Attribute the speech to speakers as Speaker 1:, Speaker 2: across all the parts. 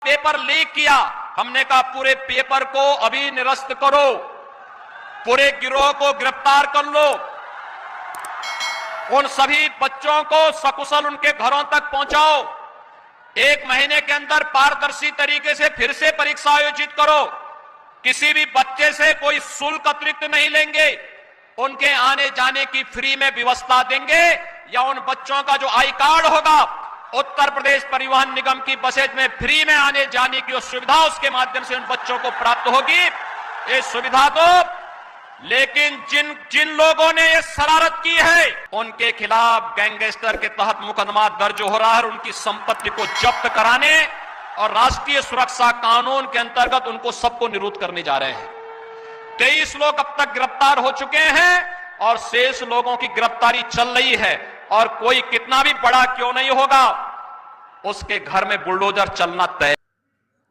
Speaker 1: Paper leak किया, हमने कहा पूरे पेपर को अभी निरस्त करो, पूरे गिरोह को गिरफ्तार कर लो, उन सभी बच्चों को सकुशल उनके घरों तक पहुंचाओ, 1 महीने के अंदर पारदर्शी तरीके से फिर से परीक्षा आयोजित करो, किसी भी बच्चे से कोई शुल्क अतिरिक्त नहीं लेंगे, उनके आने जाने की फ्री में व्यवस्था देंगे, या उन बच्चों का जो आई कार्ड होगा उत्तर प्रदेश परिवहन निगम की बसेज में फ्री में आने जाने की सुविधा उसके माध्यम से उन बच्चों को प्राप्त होगी। ये सुविधा तो, लेकिन जिन लोगों ने ये शरारत की है उनके खिलाफ गैंगस्टर के तहत मुकदमा दर्ज हो रहा है, और उनकी संपत्ति को जब्त कराने और राष्ट्रीय सुरक्षा कानून के अंतर्गत उनको सबको निरुद्ध करने जा रहे हैं। 23 लोग अब तक गिरफ्तार हो चुके हैं और शेष लोगों की गिरफ्तारी चल रही है, और कोई कितना भी बड़ा क्यों नहीं होगा उसके घर में बुलडोजर चलना तय।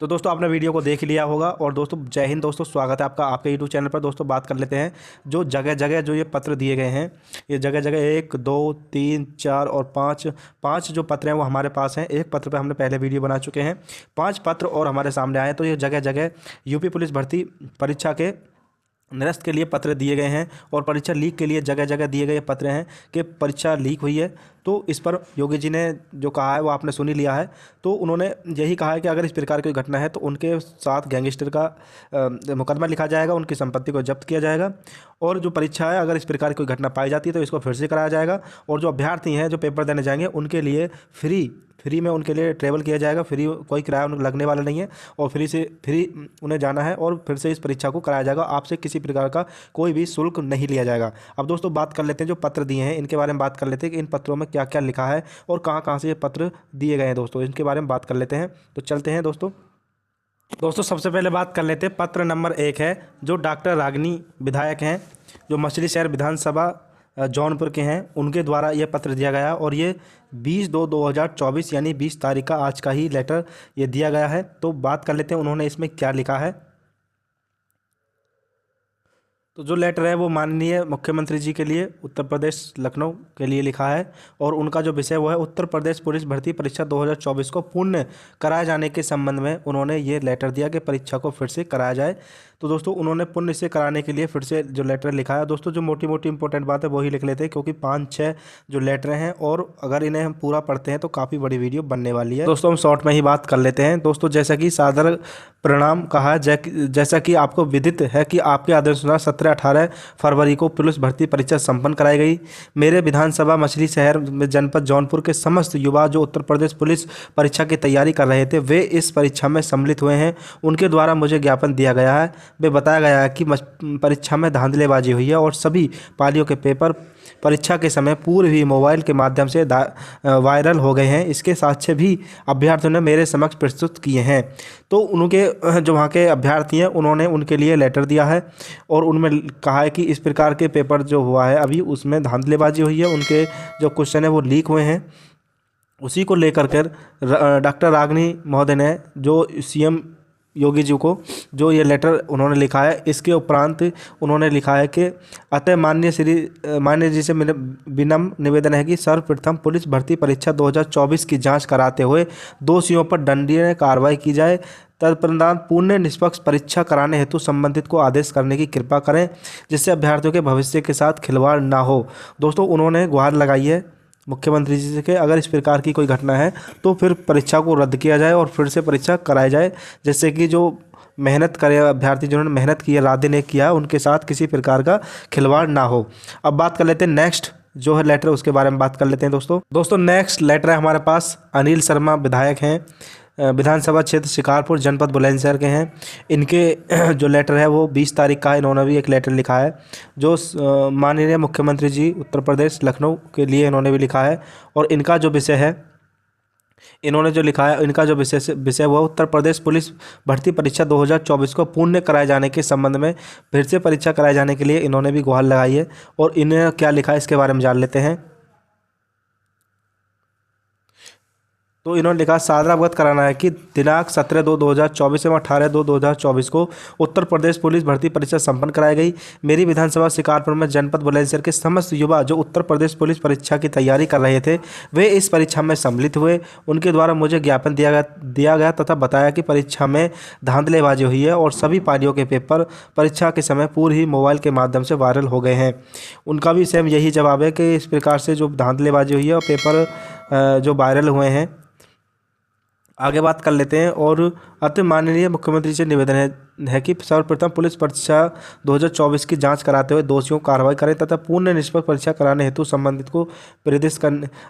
Speaker 2: तो दोस्तों आपने वीडियो को देख लिया होगा। और दोस्तों जय हिंद दोस्तों, स्वागत है आपका आपके यूट्यूब चैनल पर। दोस्तों बात कर लेते हैं जो जगह जगह जो ये पत्र दिए गए हैं, ये जगह जगह 1 2 3 4 और 5 जो पत्र हैं वो हमारे पास हैं। एक पत्र पे हमने पहले वीडियो बना चुके हैं, 5 पत्र और हमारे सामने आए। तो ये जगह जगह यूपी पुलिस भर्ती परीक्षा के निरस्त के लिए पत्र दिए गए हैं, और परीक्षा लीक के लिए जगह जगह दिए गए पत्र हैं कि परीक्षा लीक हुई है। तो इस पर योगी जी ने जो कहा है वो आपने सुन ही लिया है। तो उन्होंने यही कहा है कि अगर इस प्रकार की घटना है तो उनके साथ गैंगस्टर का मुकदमा लिखा जाएगा, उनकी संपत्ति को जब्त किया जाएगा, और जो परीक्षा है अगर इस प्रकार की कोई घटना पाई जाती है तो इसको फिर से कराया जाएगा। और जो अभ्यर्थी हैं जो पेपर देने जाएंगे उनके लिए फ्री में उनके लिए ट्रैवल किया जाएगा, फ्री, कोई किराया उन्हें लगने वाला नहीं है, और फ्री उन्हें जाना है और फिर से इस परीक्षा को कराया जाएगा। आपसे किसी प्रकार का कोई भी शुल्क नहीं लिया जाएगा। अब दोस्तों बात कर लेते हैं जो पत्र दिए हैं इनके बारे में बात कर लेते हैं कि इन पत्रों में क्या क्या लिखा है और कहाँ कहाँ से ये पत्र दिए गए हैं। दोस्तों इनके बारे में बात कर लेते हैं, तो चलते हैं दोस्तों सबसे पहले बात कर लेते हैं। पत्र नंबर 1 है जो डॉक्टर रागिनी विधायक हैं जो मछली शहर विधानसभा जौनपुर के हैं, उनके द्वारा यह पत्र दिया गया, और ये 20/2/2024 यानी 20 तारीख का आज का ही लेटर ये दिया गया है। तो बात कर लेते हैं उन्होंने इसमें क्या लिखा है। तो जो लेटर है वो माननीय मुख्यमंत्री जी के लिए उत्तर प्रदेश लखनऊ के लिए लिखा है, और उनका जो विषय वो है उत्तर प्रदेश पुलिस भर्ती परीक्षा 2024 को पूर्ण कराए जाने के संबंध में उन्होंने ये लेटर दिया कि परीक्षा को फिर से कराया जाए। तो दोस्तों उन्होंने पुण्य से कराने के लिए फिर से जो लेटर लिखा है। दोस्तों जो मोटी मोटी इंपॉर्टेंट बात है वही लिख लेते हैं, क्योंकि 5-6 जो लेटर हैं और अगर इन्हें हम पूरा पढ़ते हैं तो काफ़ी बड़ी वीडियो बनने वाली है। दोस्तों हम शॉर्ट में ही बात कर लेते हैं। दोस्तों जैसा कि सादर प्रणाम कहा, जैसा कि आपको विदित है कि आपके आदेशानुसार 17-18 फरवरी को पुलिस भर्ती परीक्षा संपन्न कराई गई। मेरे विधानसभा मछली शहर में जनपद जौनपुर के समस्त युवा जो उत्तर प्रदेश पुलिस परीक्षा की तैयारी कर रहे थे वे इस परीक्षा में सम्मिलित हुए हैं। उनके द्वारा मुझे ज्ञापन दिया गया है, वे बताया गया है कि परीक्षा में धांधलेबाजी हुई है और सभी पालियों के पेपर परीक्षा के समय पूर्व ही मोबाइल के माध्यम से वायरल हो गए हैं। इसके साक्ष्य भी अभ्यर्थियों ने मेरे समक्ष प्रस्तुत किए हैं। तो उनके जो वहाँ के अभ्यर्थी हैं उन्होंने उनके लिए लेटर दिया है, और उनमें कहा है कि इस प्रकार के पेपर जो हुआ है अभी उसमें धांधलेबाजी हुई है, उनके जो क्वेश्चन है वो लीक हुए हैं। उसी को लेकर डॉक्टर रागिनी महोदय ने जो सीएम योगी जी को जो ये लेटर उन्होंने लिखा है, इसके उपरांत उन्होंने लिखा है कि अतः माननीय जी से मेरा विनम्र निवेदन है कि सर्वप्रथम पुलिस भर्ती परीक्षा 2024 की जांच कराते हुए दोषियों पर दंडनीय कार्रवाई की जाए। तदुपरांत पूर्ण निष्पक्ष परीक्षा कराने हेतु संबंधित को आदेश करने की कृपा करें, जिससे अभ्यर्थियों के भविष्य के साथ खिलवाड़ ना हो। दोस्तों उन्होंने गुहार लगाई है मुख्यमंत्री जी से कि अगर इस प्रकार की कोई घटना है तो फिर परीक्षा को रद्द किया जाए और फिर से परीक्षा कराई जाए, जिससे कि जो मेहनत करे अभ्यर्थी जिन्होंने मेहनत की है, रात दिन एक किया, उनके साथ किसी प्रकार का खिलवाड़ ना हो। अब बात कर लेते हैं नेक्स्ट जो है लेटर, उसके बारे में बात कर लेते हैं। दोस्तों नेक्स्ट लेटर है हमारे पास, अनिल शर्मा विधायक हैं विधानसभा क्षेत्र शिकारपुर जनपद बुलंदशहर के हैं। इनके जो लेटर है वो 20 तारीख का है। इन्होंने भी एक लेटर लिखा है जो माननीय मुख्यमंत्री जी उत्तर प्रदेश लखनऊ के लिए इन्होंने भी लिखा है, और इनका जो विषय है इन्होंने जो लिखा है, इनका जो विषय वो उत्तर प्रदेश पुलिस भर्ती परीक्षा 2024 को पूर्ण कराए जाने के संबंध में फिर से परीक्षा कराए जाने के लिए इन्होंने भी गुहार लगाई है, और इन्हें क्या लिखा है इसके बारे में जान लेते हैं। तो इन्होंने लिखा सादर अवगत कराना है कि दिनांक 17/2/2024 एवं 18/2/2024 को उत्तर प्रदेश पुलिस भर्ती परीक्षा संपन्न कराई गई। मेरी विधानसभा शिकारपुर में जनपद बुलंदशहर के समस्त युवा जो उत्तर प्रदेश पुलिस परीक्षा की तैयारी कर रहे थे वे इस परीक्षा में सम्मिलित हुए। उनके द्वारा मुझे ज्ञापन दिया गया तथा बताया कि परीक्षा में धांधलेबाजी हुई है और सभी पालियों के पेपर परीक्षा के समय पूर्व ही मोबाइल के माध्यम से वायरल हो गए हैं। उनका भी सेम यही जवाब है कि इस प्रकार से जो धांधलेबाजी हुई है और पेपर जो वायरल हुए हैं। आगे बात कर लेते हैं। और अति माननीय मुख्यमंत्री से निवेदन है कि सर्वप्रथम पुलिस परीक्षा 2024 की जांच कराते हुए दोषियों को कार्रवाई करें तथा पूर्ण निष्पक्ष परीक्षा कराने हेतु संबंधित को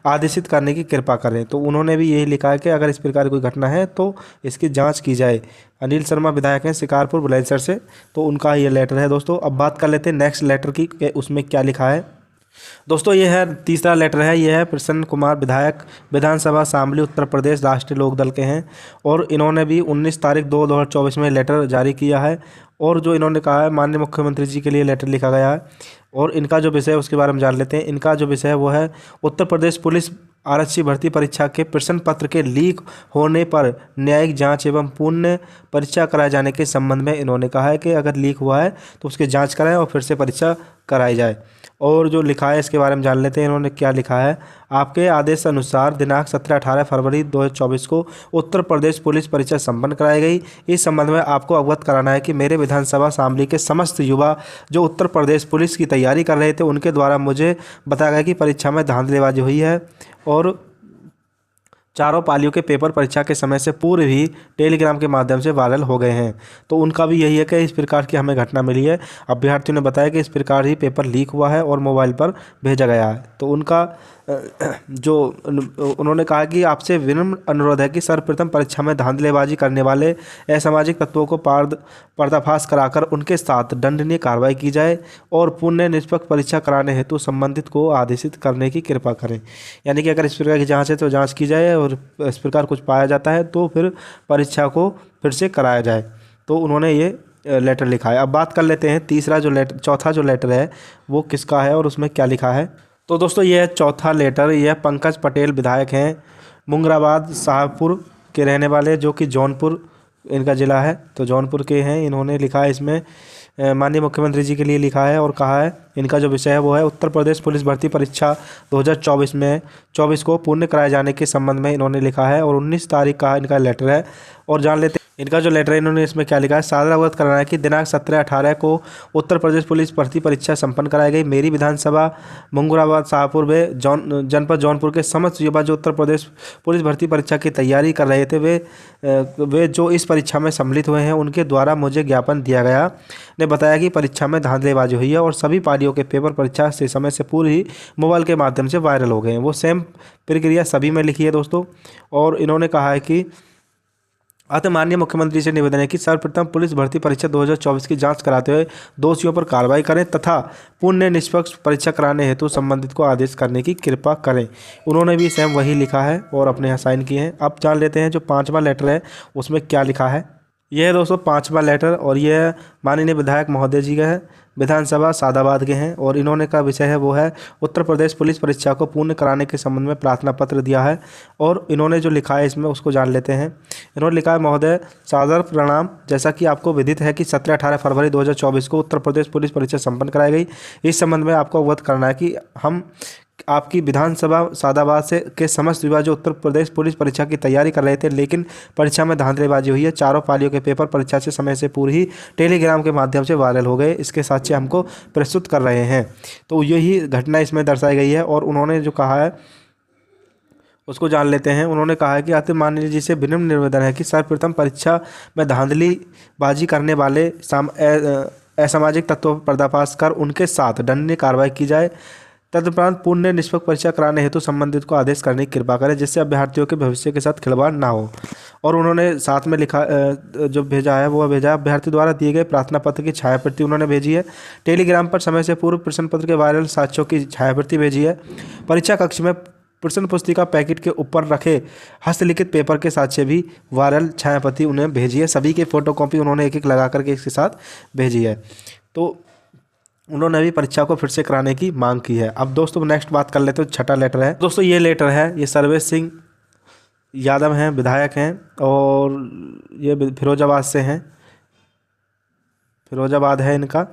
Speaker 2: आदेशित करने की कृपा करें। तो उन्होंने भी यही लिखा है कि अगर इस प्रकार कोई घटना है तो इसकी जांच की जाए। अनिल शर्मा विधायक हैं शिकारपुर बुलंदशहर से, तो उनका ये लेटर है दोस्तों। अब बात कर लेते हैं नेक्स्ट लेटर की, उसमें क्या लिखा है। दोस्तों ये है तीसरा लेटर है, ये है प्रसन्न कुमार विधायक विधानसभा शामली उत्तर प्रदेश राष्ट्रीय लोकदल के हैं और इन्होंने भी 19 तारीख 2024 में लेटर जारी किया है। और जो इन्होंने कहा है माननीय मुख्यमंत्री जी के लिए लेटर लिखा गया है और इनका जो विषय है उसके बारे में जान लेते हैं। इनका जो विषय है वो है उत्तर प्रदेश पुलिस आरक्षी भर्ती परीक्षा के प्रश्न पत्र के लीक होने पर न्यायिक जांच एवं पुनः परीक्षा कराए जाने के संबंध में इन्होंने कहा है कि अगर लीक हुआ है तो उसकी जांच कराएं और फिर से परीक्षा कराई जाए। और जो लिखा है इसके बारे में जान लेते हैं। इन्होंने क्या लिखा है। आपके आदेश अनुसार दिनांक 17-18 फरवरी 2024 को उत्तर प्रदेश पुलिस परीक्षा संपन्न कराई गई। इस संबंध में आपको अवगत कराना है कि मेरे विधानसभा शामली के समस्त युवा जो उत्तर प्रदेश पुलिस की तैयारी कर रहे थे उनके द्वारा मुझे बताया गया कि परीक्षा में धांधलेबाजी हुई है और चारों पालियों के पेपर परीक्षा के समय से पूर्व ही टेलीग्राम के माध्यम से वायरल हो गए हैं। तो उनका भी यही है कि इस प्रकार की हमें घटना मिली है। अभ्यर्थियों ने बताया कि इस प्रकार ही पेपर लीक हुआ है और मोबाइल पर भेजा गया है। तो उनका जो उन्होंने कहा कि आपसे विनम्र अनुरोध है कि सर्वप्रथम परीक्षा में धांधलेबाजी करने वाले असामाजिक तत्वों को पर्दाफाश कराकर उनके साथ दंडनीय कार्रवाई की जाए और पुनः निष्पक्ष परीक्षा कराने हेतु संबंधित को आदेशित करने की कृपा करें। यानी कि अगर इस प्रकार की जांच है तो जांच की जाए और इस प्रकार कुछ पाया जाता है तो फिर परीक्षा को फिर से कराया जाए। तो उन्होंने ये लेटर लिखा है। अब बात कर लेते हैं चौथा जो लेटर है वो किसका है और उसमें क्या लिखा है। तो दोस्तों ये चौथा लेटर, यह पंकज पटेल विधायक हैं मुंगराबाद शाहपुर के रहने वाले, जो कि जौनपुर इनका ज़िला है, तो जौनपुर के हैं। इन्होंने लिखा है इसमें माननीय मुख्यमंत्री जी के लिए लिखा है और कहा है इनका जो विषय है वो है उत्तर प्रदेश पुलिस भर्ती परीक्षा 2024 को पूर्ण कराए जाने के संबंध में इन्होंने लिखा है और 19 तारीख का इनका लेटर है। और जान लेते हैं इनका जो लेटर है इन्होंने इसमें क्या लिखा है। सादर अवगत कराना है कि दिनांक 17-18 को उत्तर प्रदेश पुलिस भर्ती परीक्षा संपन्न कराई गई। मेरी विधानसभा मुंगराबाद शाहपुर में जनपद जौनपुर के समस्त युवा जो उत्तर प्रदेश पुलिस भर्ती परीक्षा की तैयारी कर रहे थे वे जो इस परीक्षा में सम्मिलित हुए हैं उनके द्वारा मुझे ज्ञापन दिया गया ने बताया कि परीक्षा में धांधलेबाजी हुई है और सभी पालियों के पेपर परीक्षा से समय से पूर्व ही मोबाइल के माध्यम से वायरल हो गए हैं। वो सेम प्रक्रिया सभी में लिखी है दोस्तों। और इन्होंने कहा है कि अतः माननीय मुख्यमंत्री से निवेदन है कि सर्वप्रथम पुलिस भर्ती परीक्षा 2024 की जांच कराते हुए दोषियों पर कार्रवाई करें तथा पुण्य निष्पक्ष परीक्षा कराने हेतु संबंधित को आदेश करने की कृपा करें। उन्होंने भी सेम वही लिखा है और अपने यहाँ साइन किए हैं। अब जान लेते हैं जो 5वां लेटर है उसमें क्या लिखा है। यह है दोस्तों 5वां लेटर और यह माननीय विधायक महोदय जी का है, विधानसभा सादाबाद के हैं और इन्होंने का विषय है वो है उत्तर प्रदेश पुलिस परीक्षा को पूर्ण कराने के संबंध में प्रार्थना पत्र दिया है। और इन्होंने जो लिखा है इसमें उसको जान लेते हैं। इन्होंने लिखा है महोदय सादर प्रणाम। जैसा कि आपको विदित है कि 17-18 फरवरी 2024 को उत्तर प्रदेश पुलिस परीक्षा संपन्न कराई गई। इस संबंध में आपको अवगत करना है कि हम आपकी विधानसभा सादाबाद से के समस्त युवा जो उत्तर प्रदेश पुलिस परीक्षा की तैयारी कर रहे थे लेकिन परीक्षा में धांधलेबाजी हुई है। चारों पालियों के पेपर परीक्षा से समय से पूर्व ही टेलीग्राम के माध्यम से वायरल हो गए। इसके साक्ष्य हमको प्रस्तुत कर रहे हैं। तो यही घटना इसमें दर्शाई गई है और उन्होंने जो कहा है उसको जान लेते हैं। उन्होंने कहा है कि अति माननीय जी से विनम्र निवेदन है कि सर्वप्रथम परीक्षा में धांधलीबाजी करने वाले असामाजिक तत्वों पर पर्दाफाश कर उनके साथ दंडनीय कार्रवाई की जाए। तदुपरांत पूर्ण निष्पक्ष परीक्षा कराने हेतु संबंधित को आदेश करने की कृपा करें जिससे अभ्यर्थियों के भविष्य के साथ खिलवाड़ ना हो। और उन्होंने साथ में लिखा जो भेजा है वो भेजा अभ्यर्थी द्वारा दिए गए प्रार्थना पत्र की छायाप्रति उन्होंने भेजी है। टेलीग्राम पर समय से पूर्व प्रश्न पत्र के वायरल साक्ष्यों की छायाप्रति भेजी है। परीक्षा कक्ष में प्रश्न पुस्तिका पैकेट के ऊपर रखे हस्तलिखित पेपर के साक्ष्य भी वायरल छायाप्रति उन्हें भेजी है। सभी के फोटोकॉपी उन्होंने एक एक लगा करके इसके साथ भेजी है। तो उन्होंने भी परीक्षा को फिर से कराने की मांग की है। अब दोस्तों नेक्स्ट बात कर लेते हैं। छठा लेटर है दोस्तों, ये लेटर है ये सर्वेश सिंह यादव हैं, विधायक हैं और ये फिरोजाबाद से हैं, फिरोजाबाद है इनका।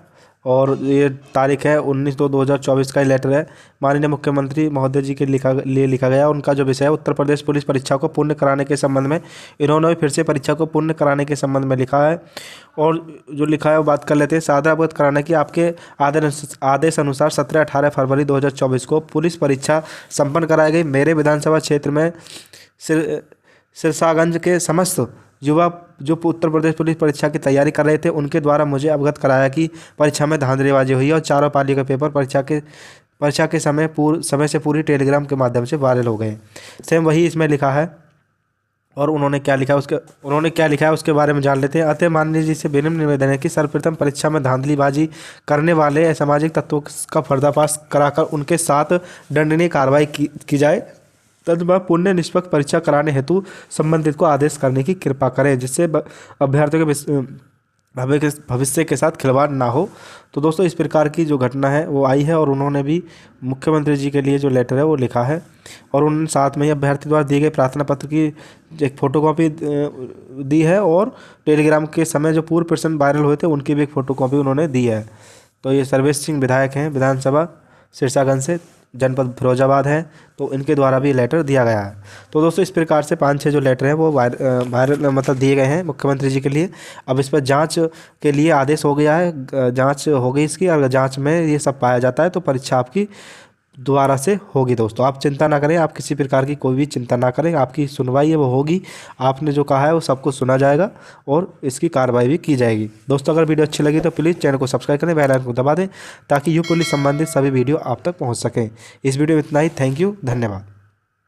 Speaker 2: और ये तारीख है 19/2/2024 का ये लेटर है। माननीय मुख्यमंत्री महोदय जी के लिए लिखा गया। उनका जो विषय है उत्तर प्रदेश पुलिस परीक्षा को पूर्ण कराने के संबंध में, इन्होंने भी फिर से परीक्षा को पूर्ण कराने के संबंध में लिखा है। और जो लिखा है वो बात कर लेते हैं। सादर अवगत कराना कि आपके आदेश अनुसार 17-18 फरवरी 2024 को पुलिस परीक्षा संपन्न कराई गई। मेरे विधानसभा क्षेत्र में सिरसागंज के समस्त युवा जो उत्तर प्रदेश पुलिस परीक्षा की तैयारी कर रहे थे, उनके द्वारा मुझे अवगत कराया कि परीक्षा में धांधलीबाजी हुई और चारों पाली के पेपर परीक्षा के समय से पूरी टेलीग्राम के माध्यम से वायरल हो गए। सेम वही इसमें लिखा है। और उन्होंने क्या लिखा है उसके बारे में जान लेते हैं। अतः माननीय जी से विनम्र निवेदन है कि सर्वप्रथम परीक्षा में धांधलीबाजी करने वाले असामाजिक तत्वों का पर्दाफाश कराकर उनके साथ दंडनीय कार्रवाई की जाए। तदनुसार पुण्य निष्पक्ष परीक्षा कराने हेतु संबंधित को आदेश करने की कृपा करें, जिससे अभ्यर्थियों के भविष्य के साथ खिलवाड़ ना हो। तो दोस्तों इस प्रकार की जो घटना है वो आई है और उन्होंने भी मुख्यमंत्री जी के लिए जो लेटर है वो लिखा है। और उन्होंने साथ में ही अभ्यर्थी द्वारा दिए गए प्रार्थना पत्र की एक फ़ोटोकॉपी दी है और टेलीग्राम के समय जो पूर्व प्रश्न वायरल हुए थे उनकी भी एक फ़ोटोकॉपी उन्होंने दी है। तो ये सर्वेश सिंह विधायक हैं, विधानसभा सिरसागंज से, जनपद फिरोजाबाद है। तो इनके द्वारा भी लेटर दिया गया है। तो दोस्तों इस प्रकार से 5-6 जो लेटर हैं वो वायरल मतलब दिए गए हैं मुख्यमंत्री जी के लिए। अब इस पर जांच के लिए आदेश हो गया है, जांच हो गई इसकी। अगर जांच में ये सब पाया जाता है तो परीक्षा आपकी दोबारा से होगी। दोस्तों आप चिंता ना करें, आप किसी प्रकार की कोई भी चिंता ना करें, आपकी सुनवाई है वो होगी। आपने जो कहा है वो सबको सुना जाएगा और इसकी कार्रवाई भी की जाएगी। दोस्तों अगर वीडियो अच्छी लगी तो प्लीज़ चैनल को सब्सक्राइब करें, बेल आइकन को दबा दें ताकि यू पुलिस संबंधित सभी वीडियो आप तक पहुंच सकें। इस वीडियो में इतना ही। थैंक यू, धन्यवाद।